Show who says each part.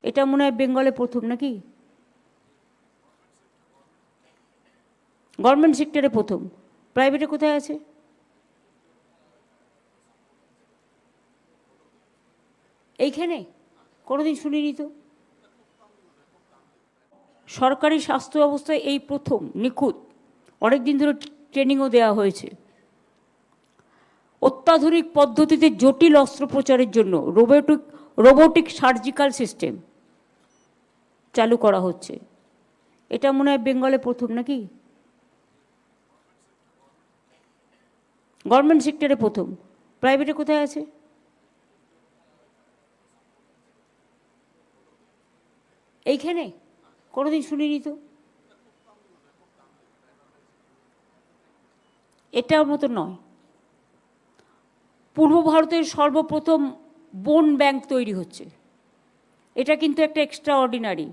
Speaker 1: এটা মনে হয় বেঙ্গলে প্রথম নাকি? গভর্নমেন্ট সেক্টরে প্রথম, প্রাইভেটে কোথায় আছে? এইখানে কোনোদিন শুনিনি তো। সরকারি স্বাস্থ্য ব্যবস্থায় এই প্রথম নিখুঁত, অনেক দিন ধরে ট্রেনিংও দেওয়া হয়েছে। অত্যাধুনিক পদ্ধতিতে জটিল অস্ত্রোপচারের জন্য রোবোটিক সার্জিক্যাল সিস্টেম চালু করা হচ্ছে। এটা মনে হয় বেঙ্গলে প্রথম নাকি? গভর্নমেন্ট সেক্টরে প্রথম, প্রাইভেটে কোথায় আছে? এইখানে কোনোদিন শুনিনি তো। এটার মতো নয়। পূর্ব ভারতের সর্বপ্রথম বোন ব্যাংক তৈরি হচ্ছে, এটা কিন্তু একটা এক্সট্রা অর্ডিনারি।